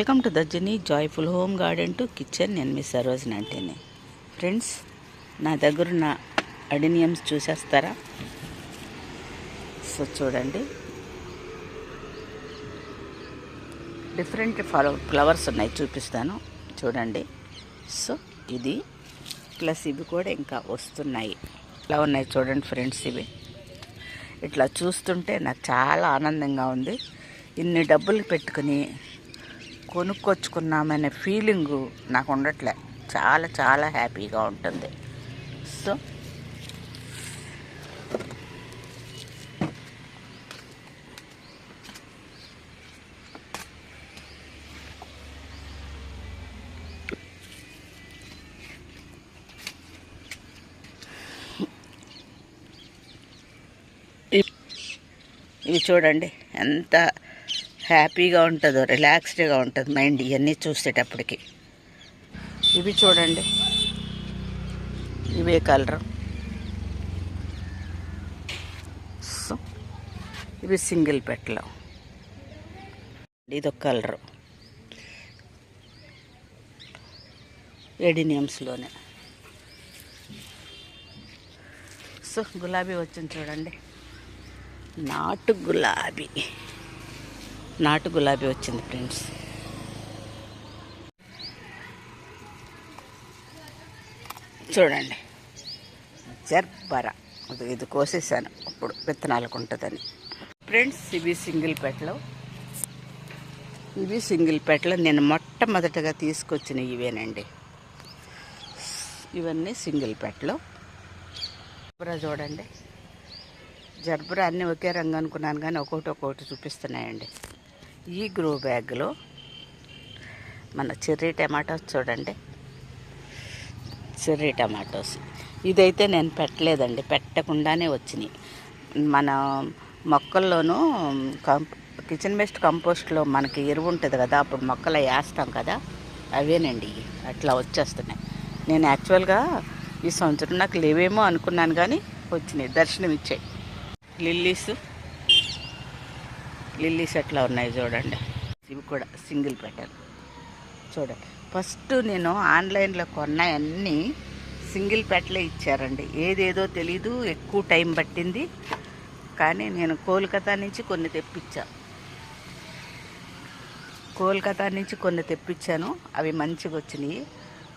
Welcome to the journey joyful home garden to kitchen. నేను మీ సరోజిని అంటేనే. Friends, నా దగ్గరున్న అడినియమ్స్ చూసేస్తారా? సో చూడండి, డిఫరెంట్ ఫ్లవర్స్ ఉన్నాయి, చూపిస్తాను చూడండి. సో ఇది ప్లస్ ఇవి కూడా ఇంకా వస్తున్నాయి. ఇలా ఉన్నాయి చూడండి ఫ్రెండ్స్. ఇవి ఇట్లా చూస్తుంటే నాకు చాలా ఆనందంగా ఉంది. ఇన్ని డబ్బులు పెట్టుకుని కొనుక్కొచ్చుకున్నామనే ఫీలింగు నాకు ఉండట్లే. చాలా చాలా హ్యాపీగా ఉంటుంది. సో ఇవి చూడండి ఎంత హ్యాపీగా ఉంటుందో, రిలాక్స్డ్గా ఉంటుంది మైండ్ ఇవన్నీ చూసేటప్పటికి. ఇవి చూడండి, ఇవే కలరు. సో ఇవి సింగిల్ పెట్లో, ఇదొక కలరు ఎడినియమ్స్లోనే. సో గులాబీ వచ్చింది చూడండి, నాటు గులాబీ వచ్చింది ఫ్రెండ్స్. చూడండి, జర్బరా ఇది కోసేసాను ఇప్పుడు విత్తనాలకు ఉంటుందని. ఫ్రెండ్స్, ఇవి సింగిల్ పెట్లో నేను మొట్టమొదటగా తీసుకొచ్చిన ఇవేనండి. ఇవన్నీ సింగిల్ పెట్లో. చూడండి, జర్బరా అన్నీ ఒకే రంగు అనుకున్నాను, కానీ ఒక్కొక్కటి చూపిస్తున్నాయండి. ఈ గ్రో బ్యాగ్లో మన చెర్రీ టమాటోస్ చూడండి, చెర్రీ టమాటోస్. ఇదైతే నేను పెట్టలేదండి, పెట్టకుండానే వచ్చినాయి. మన మొక్కల్లోనూ కిచెన్ వేస్ట్ కంపోస్ట్లో మనకి ఎరువు ఉంటుంది కదా, అప్పుడు మొక్కలు వేస్తాం కదా, అవేనండి అట్లా వచ్చేస్తున్నాయి. నేను యాక్చువల్గా ఈ సంవత్సరం నాకు లేవేమో అనుకున్నాను, కానీ వచ్చినాయి, దర్శనం ఇచ్చాయి. లిల్లీస్ ఎట్లా ఉన్నాయి చూడండి. ఇవి కూడా సింగిల్ పెట్టాను చూడండి. ఫస్ట్ నేను ఆన్లైన్లో కొన్నాయన్నీ సింగిల్ పెట్టలే ఇచ్చారండి. ఏదేదో తెలీదు, ఎక్కువ టైం పట్టింది. కానీ నేను కోల్కతా నుంచి కొన్ని తెప్పించాను. అవి మంచిగా వచ్చినాయి.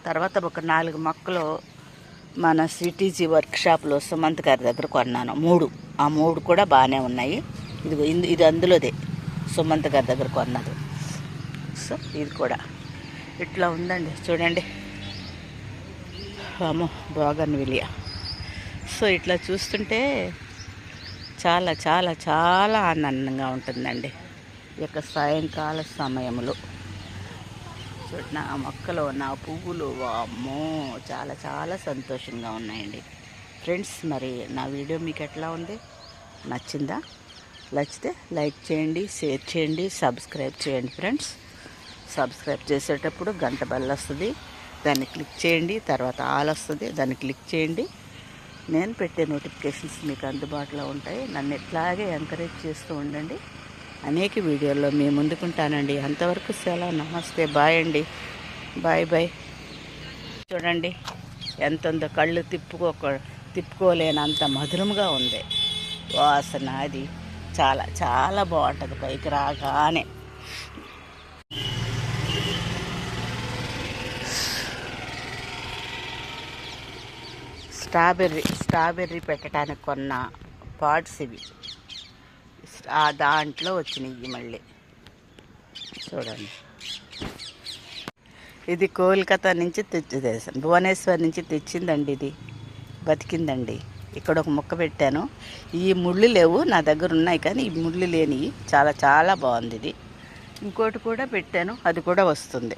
తర్వాత ఒక 4 మొక్కలు మన సిటీజీ వర్క్షాప్లో సుమంత్ గారి దగ్గర కొన్నాను. 3 ఆ 3 కూడా బాగానే ఉన్నాయి. ఇది అందులోదే, సుమంత్ గారి దగ్గర కొన్నది. సో ఇది కూడా ఇట్లా ఉందండి చూడండి. బోగన్విలియా. సో ఇట్లా చూస్తుంటే చాలా చాలా చాలా ఆనందంగా ఉంటుందండి ఈ యొక్క సాయంకాల సమయంలో. నా మొక్కలు, నా పువ్వులు, అమ్మో చాలా చాలా సంతోషంగా ఉన్నాయండి ఫ్రెండ్స్. మరి నా వీడియో మీకు ఎట్లా ఉంది? నచ్చిందా? నచ్చితే లైక్ చేయండి, షేర్ చేయండి, సబ్స్క్రైబ్ చేయండి ఫ్రెండ్స్. సబ్స్క్రైబ్ చేసేటప్పుడు గంట బెల్ వస్తుంది, దాన్ని క్లిక్ చేయండి. తర్వాత ఆల్ వస్తుంది, దాన్ని క్లిక్ చేయండి. నేను పెట్టే నోటిఫికేషన్స్ మీకు అందుబాటులో ఉంటాయి. నన్ను ఇట్లాగే ఎంకరేజ్ చేస్తూ ఉండండి. అనేక వీడియోల్లో మీ ముందుకుంటానండి. అంతవరకు సెలవు, నమస్తే, బాయ్ అండి, బాయ్. చూడండి ఎంత ఉందో, కళ్ళు తిప్పుకోలేనంత మధురంగా ఉంది వాసన. అది చాలా చాలా బాగుంటుంది పైకి రాగానే. స్ట్రాబెర్రీ పెట్టడానికి కొన్న పాట్స్ ఇవి. దాంట్లో వచ్చినాయి మళ్ళీ చూడండి. ఇది కోల్కతా నుంచి తెచ్చేసాను, భువనేశ్వర్ నుంచి తెచ్చిందండి. ఇది బతికిందండి. ఇక్కడ ఒక మొక్క పెట్టాను. ఈ ముళ్ళు లేవు, నా దగ్గర ఉన్నాయి, కానీ ఈ ముళ్ళు లేని చాలా చాలా బాగుంది ఇది. ఇంకోటి కూడా పెట్టాను, అది కూడా వస్తుంది.